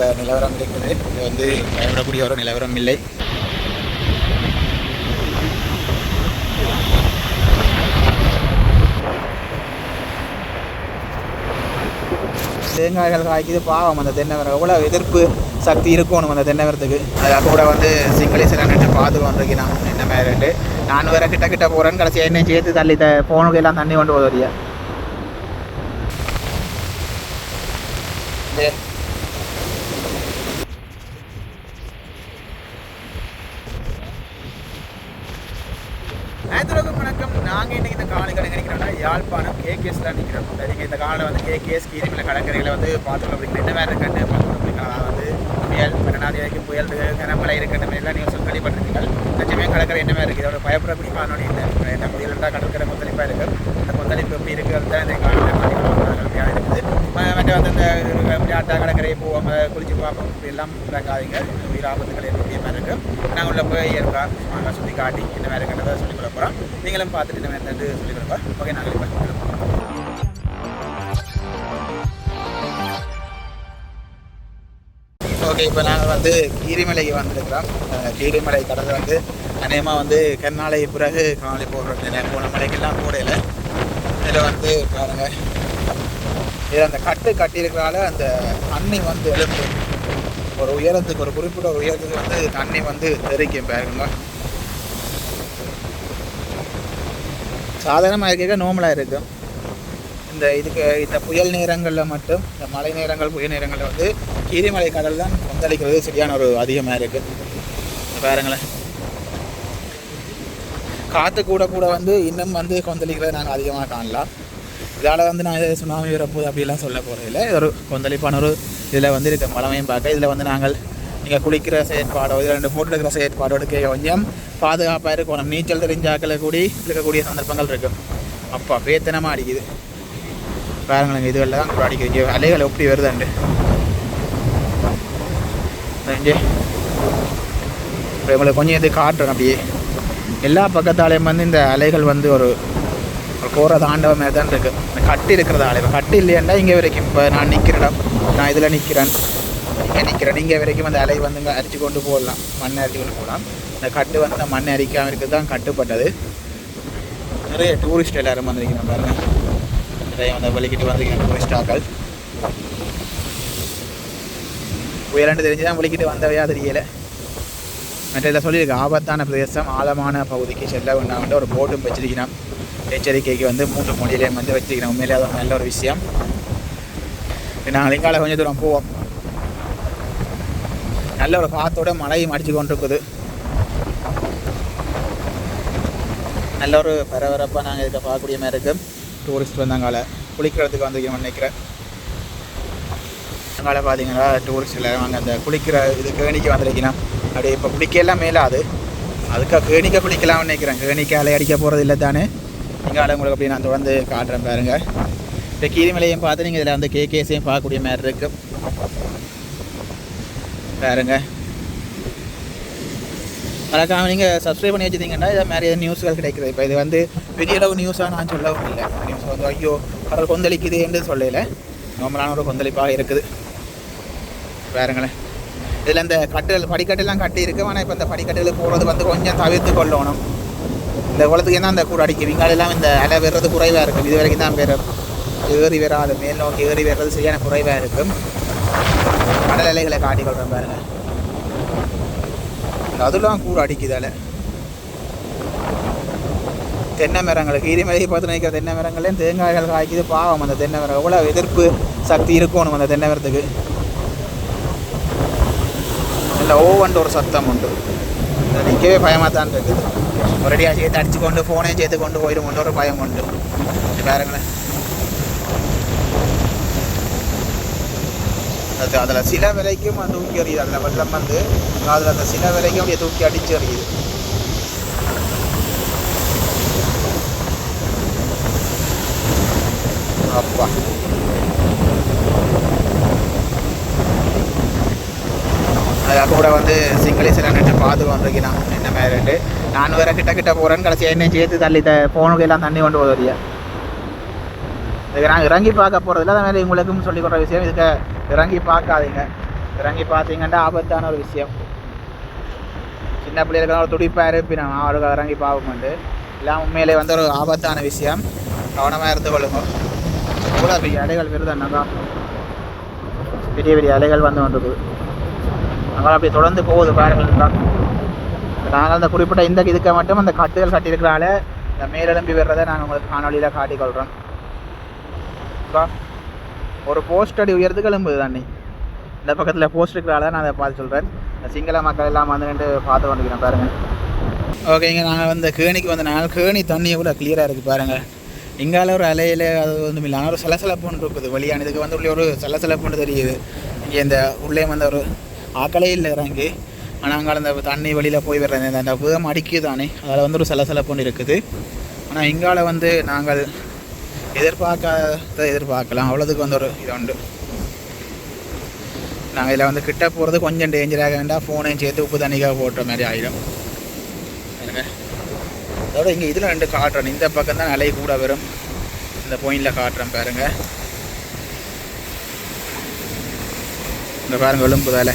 என்ற நிலவரம் இருக்குது. இது வந்து பயப்படக்கூடிய ஒரு நிலவரம் இல்லை. தேங்காய்கள் காய்க்குது பாவம். அந்த தென்னை மரம் எவ்வளோ எதிர்ப்பு சக்தி இருக்கணும் அந்த தென்னை மரத்துக்கு. அதை கூட வந்து சிங்களி சில நின்று பார்த்து வந்துருக்கேன் என்ன மாதிரி நான் வேற கிட்ட போகிறேன்னு கடைசியாக என்ன சேர்த்து தள்ளி போனுக்கு எல்லாம் தண்ணி கொண்டு போதுறியா. வணக்கம். நாங்கள் இன்றைக்கி இந்த காலையில் நினைக்கிறோம்னா யாழ்ப்பாணம் கேகேஸ் தான் நிற்கிறோம். நீங்கள் இந்த காலை வந்து கேகேஎஸ் கீரிமலை கடற்கரைகளை வந்து பார்த்துக்கணும் அப்படிங்கிற என்ன வேறு இருக்குன்னு பார்த்துக்கணும் அப்படிங்களா. வந்து புயல் 12 வரைக்கும் புயல் கனமழை இருக்குன்ற எல்லாம் நீங்கள் கேள்விப்பட்டிருக்கீங்க. நிச்சயமே கடற்கரை என்ன மாதிரி இருக்குது, இதோட பயப்படக்கூடிய காரணம் இல்லை. என்ன புயல் இருந்தால் கடற்கரை கொந்தளிப்பாக இருக்குது. அந்த கொந்தளிப்பு எப்படி இருக்குது தான் இந்த காலையில் இருக்குது. மற்ற வந்து இந்த விளையாட்டா கடற்கரையை போவாங்க குளிச்சு பார்ப்போம் இப்படி எல்லாம் இறங்காதீங்க. உயிர் ஆபத்துகள் ஏற்படுத்திய மாதிரி இருக்குது. நாங்கள் உள்ள போய் இருக்கா நாங்கள் சுற்றி காட்டி என்ன மாதிரி இருக்கிறத சொல்லிக் கொடுக்க போகிறோம். நீங்களும் பார்த்துட்டு என்ன மாதிரி சொல்லிக் கொடுப்போம். ஓகே, நாங்கள் இப்போ ஓகே இப்போ நாங்கள் வந்து கீரிமலைக்கு வந்துருக்கிறோம். கீரிமலை கடல் வந்து அநேகமாக வந்து கர்நாளை பிறகு காணொலி போடுறோம். போன மலைக்கெல்லாம் போடையில் இதில் வந்து பாருங்கள், இதில் அந்த கட்டியிருக்கிறனால அந்த தண்ணி வந்து எழுந்து ஒரு உயரத்துக்கு ஒரு குறிப்பிட்ட ஒரு உயரத்துக்கு வந்து தண்ணி வந்து தெரிக்கும். பாருங்க, சாதாரணமாக இருக்க நோமலாக இருக்கும். இந்த புயல் நேரங்களில் மட்டும், இந்த மழை நேரங்கள் புயல் நேரங்களில் வந்து கீரிமலை கடல் தான் கொந்தளிக்கிறது சரியான ஒரு அதிகமாக இருக்குது. பாருங்களேன், காற்று கூட வந்து இன்னும் வந்து கொந்தளிக்கிறத நாங்கள் அதிகமாக காணலாம். இதால் வந்து நான் இதை சுனாமி வரப்போது அப்படிலாம் சொல்ல போகிறதில்ல. இது ஒரு கொந்தளிப்பான ஒரு இதில் வந்து இருக்க மலமையும் பார்க்க. இதில் வந்து நாங்கள் நீங்கள் குளிக்கிற செயற்பாடோ இதில் 2 ஃபோட்டோ எடுக்கிற செயற்பாடோடு கொஞ்சம் பாதுகாப்பாக இருக்கணும். நீச்சல் தெரிஞ்சாக்களை கூடி இருக்கக்கூடிய சந்தர்ப்பங்கள் இருக்கும். அப்பா பேத்தனமாக அடிக்குது பாருங்களேங்க. இதுகளில் தான் கூட அடிக்குது. அலைகள் எப்படி வருதாண்டு இப்போ இவங்களை கொஞ்சம் இது காட்டுறோம். அப்படியே எல்லா பக்கத்தாலையும் வந்து இந்த அலைகள் வந்து ஒரு கோர தாண்டவ மாதிரி தான் இருக்குது. இந்த கட்டு இருக்கிறதால இப்போ கட்டு இல்லையாண்டா இங்கே வரைக்கும் இப்போ நான் நிற்கிறேன், நான் இதில் நிற்கிறேன், இங்கே நிற்கிறேன், இங்கே வரைக்கும் அந்த அலை வந்து இங்கே அரிச்சு கொண்டு போடலாம், மண்ணை அரிச்சு கொண்டு போகலாம். இந்த கட்டு வந்து அந்த மண்ணை அரிக்காமல் இருக்கிறது தான் கட்டுப்பட்டது. நிறைய டூரிஸ்ட் எல்லோரும் வந்துருக்கணும் பாருங்கள். நிறைய வந்து வலிக்கிட்டு வந்திருக்கணும் டூரிஸ்டாக்கள். உயரண்டு தெரிஞ்சு தான் வலிக்கிட்டு வந்தவையா தெரியலை. மற்ற இதில் சொல்லியிருக்கு, ஆபத்தான பிரதேசம் ஆழமான பகுதிக்கு செல்ல வேண்டாம் ஒரு போட்டும் வச்சிருக்கணும். எச்சரிக்கைக்கு வந்து 3 மொழியிலேயும் வந்து வச்சுக்கிறேன். உண்மையிலே அது நல்ல ஒரு விஷயம். நாங்கள் இங்கால கொஞ்சம் தூரம் போவோம். நல்ல ஒரு காற்றோட மழையும் அடித்து கொண்டு இருக்குது. நல்ல ஒரு பரபரப்பாக நாங்கள் இதை பார்க்கக்கூடிய மாதிரி இருக்குது. டூரிஸ்ட் வந்தாங்கால குளிக்கிறதுக்கு வந்துருக்கோம் நினைக்கிறேன். அங்கால பார்த்தீங்கன்னா டூரிஸ்ட் எல்லோரும் அங்கே அந்த குளிக்கிற இது கேணிக்கு வந்திருக்கணும். அப்படியே இப்போ குளிக்கலாம் மேலாது, அதுக்காக கேணிக்க குளிக்கலாம்னு நினைக்கிறேன். கேணிக்கு அலை அடிக்க போகிறது இல்லை தானே. இங்கால உங்களுக்கு அப்படி நான் தொடர்ந்து காட்டுறேன் பாருங்கள். இப்போ கீரிமலையும் பார்த்து நீங்கள் இதில் வந்து கேகேஸையும் பார்க்கக்கூடிய மாதிரி இருக்குது பாருங்க. மறக்காமல் நீங்கள் சப்ஸ்கிரைப் பண்ணி வச்சுருந்தீங்கன்னா இதை மாதிரி நியூஸ்கள் கிடைக்குது. இப்போ இது வந்து பெரிய அளவு நியூஸாக நான் சொல்லவும் இல்லை. நியூஸ் வந்து ஐயோ கடல் கொந்தளிக்குது என்று சொல்லலை, நார்மலான ஒரு கொந்தளிப்பாக இருக்குது பாருங்களேன். இதில் இந்த படிக்கட்டெல்லாம் கட்டி இருக்கு. ஆனால் இப்போ இந்த படிக்கட்டுகள் போகிறது வந்து கொஞ்சம் தவிர்த்து கொள்ளணும். இந்த குளத்துக்கு என்ன அந்த கூட அடிக்கும். இங்காலெல்லாம் இந்த அலை வர்றது குறைவாக இருக்கும். இது வரைக்கும் தான் ஏறி வராது, மேல் நோக்கி ஏறி வர்றது சரியான குறைவாக இருக்கும். கடல் அலைகளை காட்டிக்கொள்கிறேன் பாருங்கள். அதெல்லாம் கூட அடிக்குது அலை. தென்னை மரங்கள் கீரிமலையை பார்த்து நினைக்கிற தென்னை மரங்கள்லேயும் தேங்காய்கள் காய்க்குது பாவம். அந்த தென்னை மரம் எவ்வளோ எதிர்ப்பு சக்தி இருக்கணும் அந்த தென்னை மரத்துக்கு. இல்லை ஓவன்ட்டு ஒரு சத்தம் உண்டு. நிற்கவே பயமாக தான் இருக்குது. ஒரடியாக சேர்த்து அடித்து கொண்டு ஃபோனையும் சேர்த்து கொண்டு போயிடும்ன்ற ஒரு பயம் உண்டு பாருங்களேன். அது அதில் சில விலைக்கும் தூக்கி எறியுது. அதில் வெள்ளம் வந்து அதில் அந்த சில விலைக்கும் அப்படியே தூக்கி அடித்து எறியுது. அப்பா அதுக்காக கூட வந்து சிங்களி சில நின்று பார்த்து வந்துருக்கேன் என்ன மாதிரி. நான் வேறு கிட்ட போகிறேன்னு கடைசியாக என்ன சேர்த்து தள்ளி ஃபோனுக்கு எல்லாம் தண்ணி கொண்டு போதுறியா. இதுக்கு நான் இறங்கி பார்க்க போகிறதில்ல. அதே மாதிரி உங்களுக்கும் சொல்லிக் கொடுற விஷயம், இதுக்கு இறங்கி பார்க்காதீங்க. இறங்கி பார்த்தீங்கன்னா ஆபத்தான ஒரு விஷயம். சின்ன பிள்ளைகளுக்கு ஒரு துடிப்பாக இருப்பினோம் அவருக்கு இறங்கி பார்ப்போம்ண்டு. எல்லாம் உண்மையிலே வந்து ஒரு ஆபத்தான விஷயம். கவனமாக இருந்து கொள்ளுங்க. கூட பெரிய அலைகள் வருதுன்னாக்கா, பெரிய பெரிய அலைகள் வந்து கொண்டிருக்குது. நாங்கள் அப்படி தொடர்ந்து போகுது பாருங்கள். நாங்கள் அந்த குறிப்பிட்ட இந்த இதுக்க மட்டும் அந்த கட்டுகள் கட்டியிருக்கிறால இந்த மேலெலும்பி வர்றதை நாங்கள் உங்களுக்கு காணொலியில் காட்டிக்கொள்கிறோம். ஒரு போஸ்ட் அடி உயரத்துக்கு எழும்புது தண்ணி. இந்த பக்கத்தில் போஸ்ட் இருக்கிறால நான் அதை பார்த்து சொல்கிறேன். இந்த சிங்கள மக்கள் எல்லாம் வந்துட்டு பார்த்து கொண்டிருக்கிறேன் பாருங்கள். ஓகேங்க, நாங்கள் வந்து கேணிக்கு வந்து நாங்கள் கேணி தண்ணி எவ்வளோ கிளியராக இருக்குது பாருங்கள். இங்கால ஒரு அலையில் அது வந்து இல்லை, ஆனால் ஒரு சலசலப்புன்னு இருக்குது. வழியானதுக்கு வந்து உள்ளே ஒரு சலசலப்புன்னு தெரியுது. இங்கே இந்த உள்ளே வந்து ஒரு ஆக்கலே இல்லை இறங்கி. ஆனால் அங்கே அந்த தண்ணி வழியில் போய் வர்றது அந்த வேகம் அடிக்குது தானே, அதில் வந்து ஒரு சலசலப்புன்னு இருக்குது. ஆனால் இங்கால வந்து நாங்கள் எதிர்பார்க்கலாம், அவ்வளோதுக்கு வந்து ஒரு இது உண்டு. நாங்கள் இதில் வந்து கிட்ட போகிறது கொஞ்சம் டேஞ்சராக வேண்டாம், ஃபோனையும் சேர்த்து உப்பு தண்ணிக்காக போட்டுற மாதிரி ஆகிடும். எனக்கு அதோட இங்கே இதில் 2 காட்டுறேன். இந்த பக்கம் தான் அலை கூட வரும். இந்த பாயிண்டில் காட்டுறேன் பாருங்கள். இந்த பாருங்கள் எழும்புதால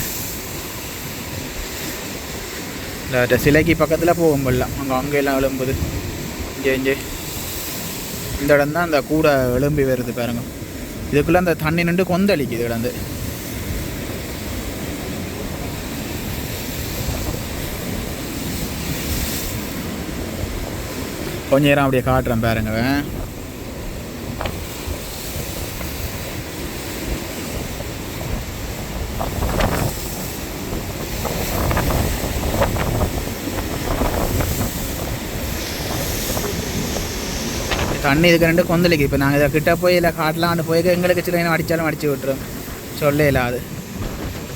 இந்த சிலைக்கு பக்கத்தில் போகும் போடலாம். அங்கே எல்லாம் எழும்புது. இங்கே இந்த இடம் தான் அந்த கூட எழும்பி வருது பாருங்க. இதுக்குள்ளே அந்த தண்ணி நின்று கொந்தளிக்குது இடந்து. கொஞ்ச நேரம் அப்படியே காட்டுறேன் பாருங்க. தண்ணி இதுக்கு 2 கொந்தளிக்கு. இப்போ நாங்கள் இதை கிட்ட போய் இல்லை காட்டலான்னு போய் எங்களுக்கு சில அடித்தாலும் அடித்து விட்டுரும், சொல்ல இல்லாது.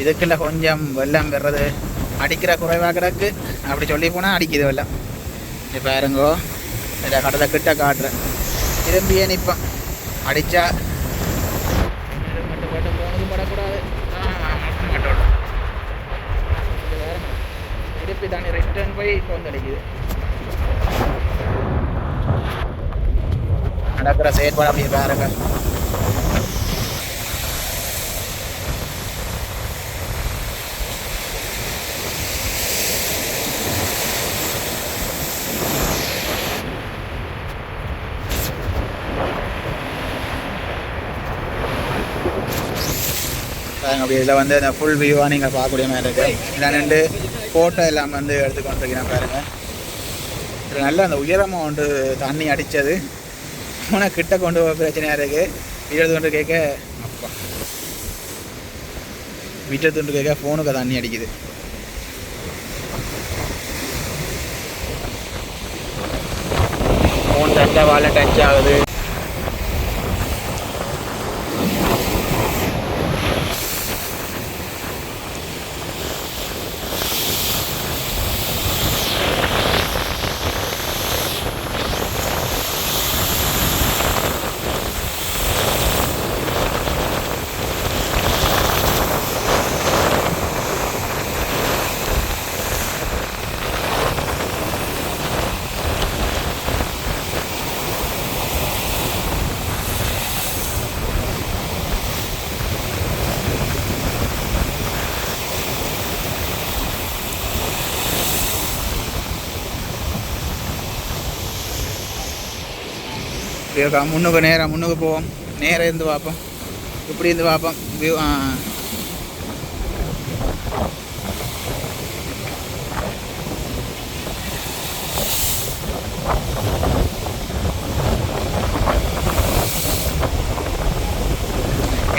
இதுக்குள்ள கொஞ்சம் வெள்ளம் வர்றது அடிக்கிற குறைவாக கிடக்கு. அப்படி சொல்லி போனால் அடிக்குது வெள்ளம். இப்போ பாருங்கோ, இதை கடலை கிட்ட காட்டுறேன். திரும்பியே நிற்பேன் அடித்தா மட்டும் போனதும் படக்கூடாது. திருப்பி தானே ரிட்டர்ன் போய் கொந்தளிக்குது. நடக்கிற செயற்பாடு அப்படியே பாருங்க. அப்படி இதில் வந்து அந்த ஃபுல் வியூவாக நீங்கள் பார்க்கக்கூடிய மாதிரி இருக்குது. இதில் 2 ஃபோட்டோ எல்லாம் வந்து எடுத்துக்கொண்டிருக்கிறேன் பாருங்கள். இது நல்லா அந்த உயரமாக ஒன்று தண்ணி அடித்தது. ஆனால் கிட்ட கொண்டு போக பிரச்சனையாக இருக்குது. வீட்டு கொண்டு கேட்க அப்பா வீட்டை துண்டு கேட்க ஃபோனுக்கு தண்ணி அடிக்குது. ஃபோன் டச் வாழை டச் ஆகுது. முன்னுக்கு நேராக முன்னுக்கு போவோம். நேராக இருந்து பார்ப்போம், இப்படி இருந்து பார்ப்போம் வியூ.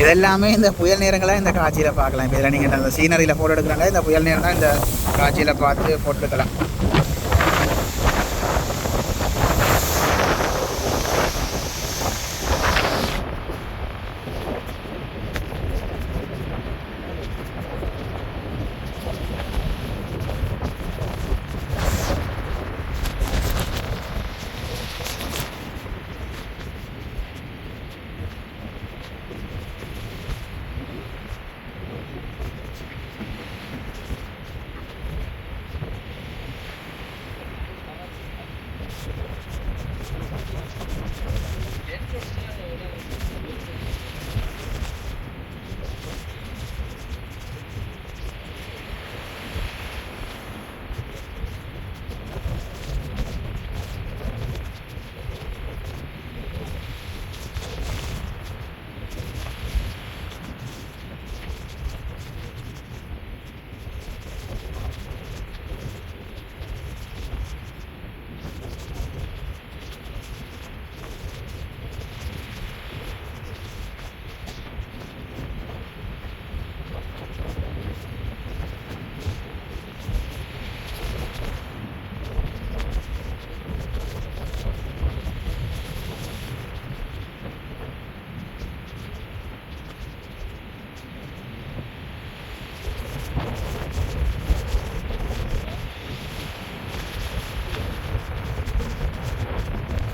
இதெல்லாமே இந்த புயல் நேரங்களாக இந்த காட்சியில் பார்க்கலாம். இப்போ இதில் நீங்கள் அந்த சீனரியில் ஃபோட்டோ எடுக்கிறாங்க, இந்த புயல் நேரம் தான் இந்த காட்சியில் பார்த்து ஃபோட்டோ எடுக்கலாம்.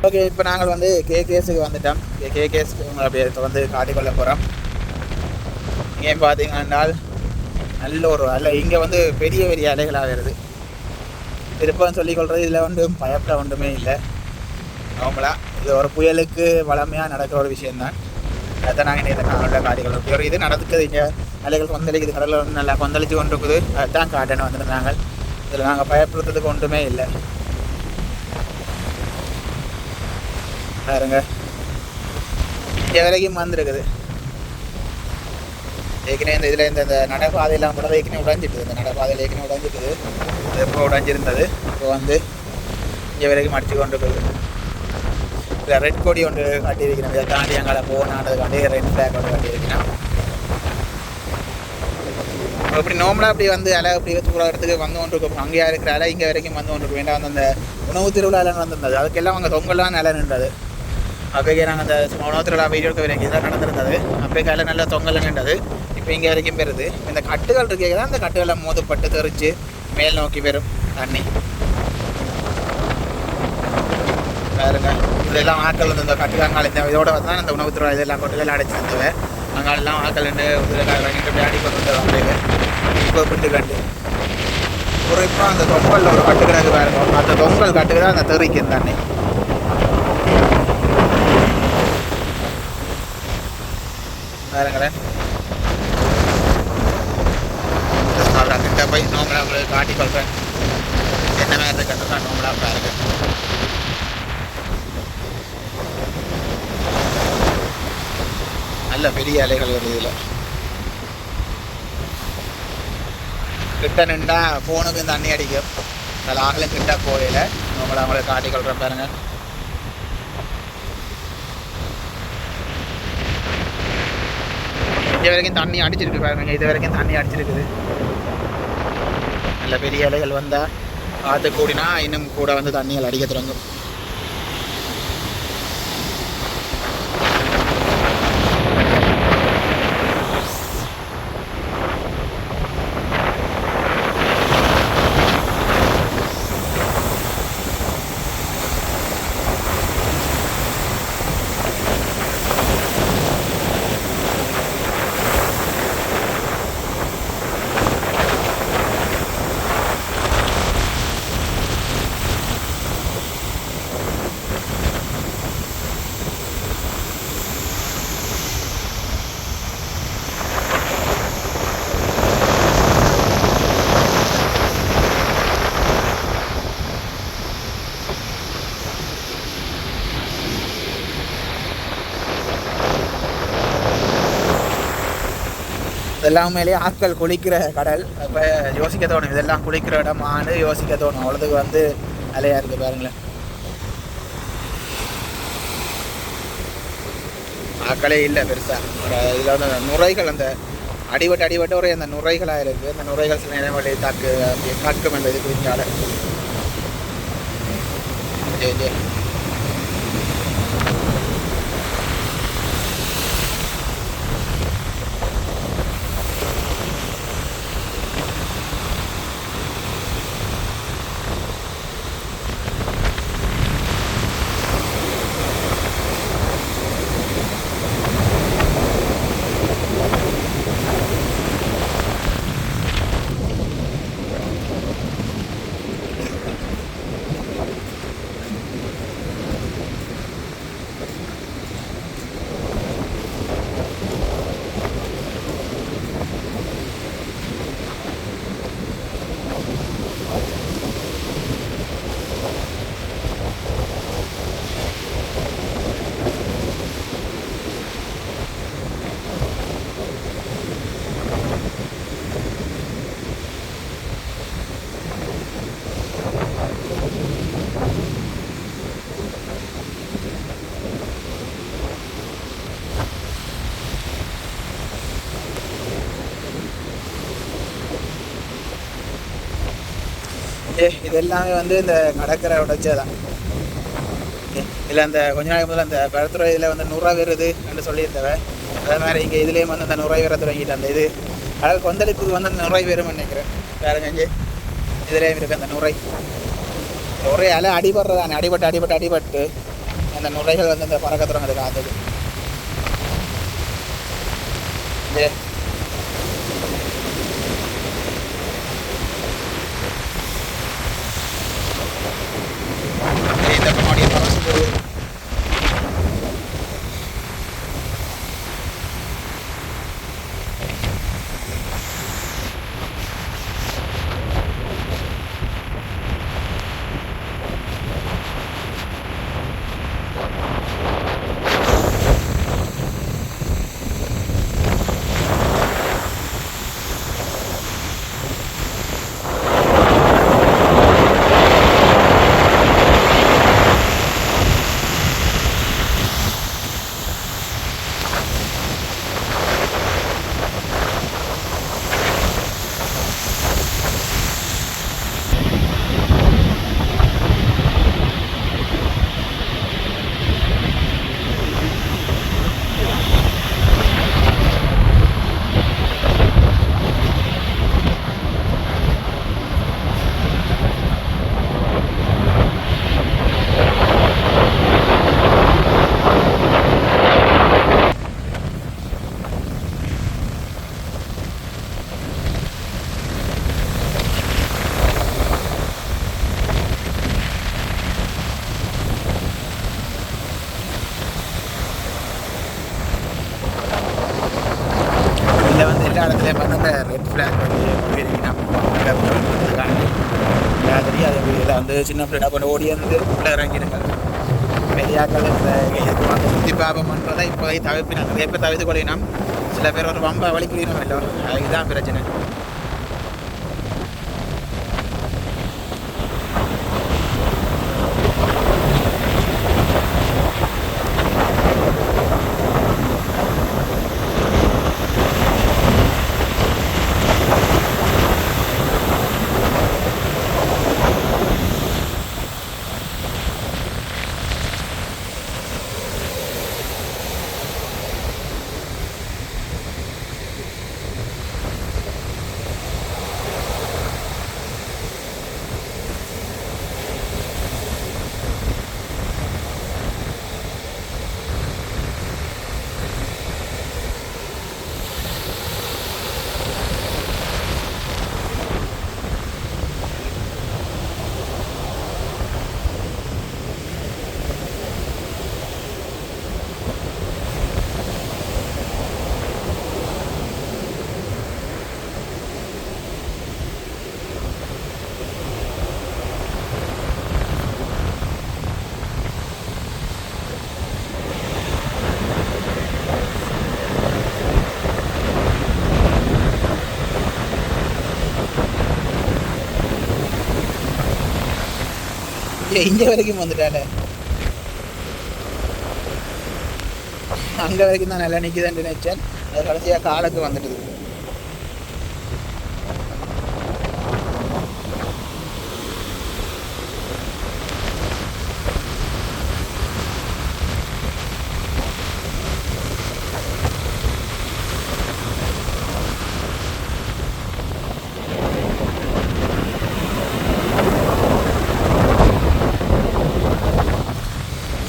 ஓகே, இப்போ நாங்கள் வந்து கேகேஸுக்கு வந்துட்டோம். கேகேஎஸ்க்கு அப்படியே வந்து காட்டிக்கொள்ள போகிறோம். ஏன் பார்த்தீங்கன்னா நல்ல ஒரு அலை, இங்கே வந்து பெரிய பெரிய அலைகளாக வருது. திருப்பம் சொல்லிக்கொள்கிறது இதில் ஒன்றும் பயப்பட ஒன்றுமே இல்லை. நார்மலாக இது ஒரு புயலுக்கு வளமையாக நடக்கிற ஒரு விஷயந்தான். அதுதான் நாங்கள் இந்த காலோட காட்டிக்கொள்ள ஒரு இது நடக்குது. இங்கே அலைகள் கொந்தளிக்குது, கடலில் வந்து நல்லா கொந்தளிச்சு கொண்டு இருக்குது. அதுதான் காட்டணும் வந்துருந்தாங்க. இதில் நாங்கள் பயப்படுறதுக்கு ஒன்றுமே இல்லை. பாருங்க, இங்கே வரைக்கும் வந்துருக்குது. ஏற்கனவே இந்த இதில் இந்த நடைபாதையெல்லாம் கூட ஏற்கனவே உடைஞ்சிட்டுது. இந்த நடைபாதையில் ஏற்கனவே உடைஞ்சிட்டுது. எப்போ உடைஞ்சிருந்தது, இப்போ வந்து இங்கே வரைக்கும் அடிச்சு கொண்டு இருக்குது. இதில் ரெட் கொடி ஒன்று காட்டியிருக்கிறேன். இதை தாண்டி அங்கே போனான்றதுக்காண்டி ரெட் ஃப்ளாக் ஒன்று காட்டியிருக்கிறேன். அப்படி நோம்பலாக அப்படி வந்து அலை அப்படி தூர இடத்துக்கு வந்து கொண்டு இருக்கும். அங்கேயா இருக்கிற அலை இங்கே வரைக்கும் வந்து கொண்டு வேண்டாம். அந்த உணவு திருவிழாவில் வந்திருந்தது, அதுக்கெல்லாம் அங்கே தொங்கல்லாம் நிலை நின்றது. அப்போக்கே நாங்கள் அந்த உணவு திருவிழா வீடியோ எடுக்க வரைக்கும் தான் நடந்திருந்தது. அப்போக்கே அதில் நல்லா தொங்கல் நின்றது. இப்போ இங்கே வரைக்கும் பெறுது. இந்த கட்டுகள் இருக்கே தான், அந்த கட்டுகளை மோதப்பட்டு தெரிச்சு மேல் நோக்கி பெறும் தண்ணி. பாருங்க, இதெல்லாம் ஆக்கள் வந்து இந்த கட்டுக்காங்கால் இந்த இதோட தான் இந்த உணவு திருவிழா இதெல்லாம் கொட்டுகள் அடைச்சிருந்தவை. அங்காலெல்லாம் ஆக்கள் நின்று இதில் ஆடி கொண்டு வந்தது. அப்படியே இப்போ பிட்டு கண்டு குறிப்பாக அந்த தொங்கலில் ஒரு கட்டுக்கிறாங்க பாருங்க. அந்த தொங்கல் கட்டுக்கு தான் அந்த தெரிக்கும் தண்ணி. பாருங்களேன், கிட்ட போய் நோம்பலா உங்களுக்கு காட்டி கொள்கிறேன். என்ன மாதிரி இருக்குன்னு தான் நோம்பலா பாருங்க. நல்ல பெரிய அலைகள் வருது. இதில் கிட்ட நின்றா ஃபோனுக்கு தண்ணி அடிக்கும். அதில் ஆகலும் கிட்ட போகல. நோம்பலா உங்களுக்கு காட்டி கொள்கிறேன் பாருங்க. இது வரைக்கும் தண்ணி அடிச்சிருக்கு பாருங்க. இது வரைக்கும் தண்ணி அடிச்சிருக்குது. நல்ல பெரிய அலைகள் வந்தால் காற்று கூடினா இன்னும் கூட வந்து தண்ணிகள் அடிக்க தொடங்கும். இதெல்லாம் மேலேயே ஆட்கள் குளிக்கிற கடல். அப்போ யோசிக்க தோணும், இதெல்லாம் குளிக்கிற இடமானு யோசிக்க தோணும். அவ்வளோதுக்கு வந்து அலையாக இருக்குது பாருங்களேன். ஆக்களே இல்லை பெருசாக. இதில் வந்து நுரைகள் அந்த அடிபட்டு ஒரு அந்த நுரைகளாக இருக்குது. அந்த நுரைகள் சில நேரம் வழி தாக்கும் என்பது குறிஞ்சால. இது எல்லாமே வந்து இந்த கடற்கரை உடைச்சே தான். இல்லை அந்த கொஞ்ச நாளைக்கு முதல்ல அந்த பழத்துறையில் வந்து நுரை வருது என்று சொல்லியிருந்தவ. அதே மாதிரி இங்கே இதுலேயும் வந்து அந்த நுரை வர தொடங்கிட்டு அந்த இது கடல் கொந்தளிப்புக்கு வந்து அந்த நுரை வரும்னு நினைக்கிறேன். வேறு கஞ்சி இதுலேயும் இருக்குது அந்த நுரை. ஒரே அலை அடிபடுறதானே, அடிபட்டு அந்த நுரைகள் வந்து அந்த பறக்க தொடங்குது காத்துக்கு. இந்த மாடியை பறந்து போகுது. இதில் வந்து எல்லா இடத்துலையும் பார்த்தா ரெட் ஃப்ளாக் வந்து தெரியாது. இதில் வந்து சின்ன பிள்ளைட கொண்டு ஓடி வந்து உள்ளே இறங்கிடுங்க. பெரியாக்கள் இதுக்கு வந்து சுற்றி பாபம் பண்ணுறதை இப்போ தவிர்ப்பினா நிறைய பேர் தவிர்த்து கொள்ளினோம். சில பேர் ஒரு ரொம்ப வலிக்குறோம் இல்லை, இதுதான் பிரச்சனை. இங்கே வரைக்கும் வந்துட்டால, அங்கே வரைக்கும் தான் நல்லா நிற்கிதுன்னு நினைச்சேன். அது கடைசியாக காலுக்கு வந்துடுது.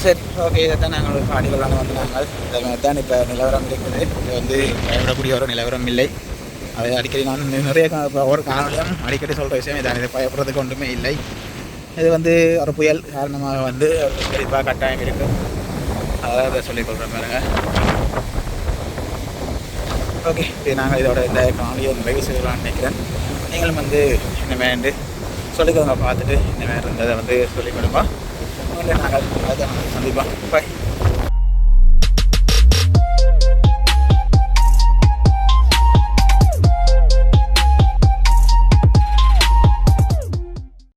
சரி, ஓகே. இதை தான் நாங்கள் காணிகளான வந்து நாங்கள் இதை தான் இப்போ நிலவரம் இருக்குது. இது வந்து பயப்படக்கூடிய ஒரு நிலவரம் இல்லை. அதை அடிக்கடி நான் நிறைய ஒரு காணொலியும் அடிக்கடி சொல்கிற விஷயம் இதான். இதை பயப்படுறதுக்கு ஒன்றுமே இல்லை. இது வந்து ஒரு புயல் காரணமாக வந்து கண்டிப்பாக கட்டாயம் இருக்கும். அதான் அதை சொல்லிக்கொள்கிறேன் பாருங்க. ஓகே, நாங்கள் இதோட இந்த காணொலியை நிறைவு செய்யலாம்னு நினைக்கிறேன். நீங்களும் வந்து என்ன வேண்டு சொல்லிக்கோங்க, பார்த்துட்டு என்ன வேறு இருந்ததை வந்து சொல்லிக் கொடுப்போம். நாங்கள் அதை சந்திப்போம். பாய்.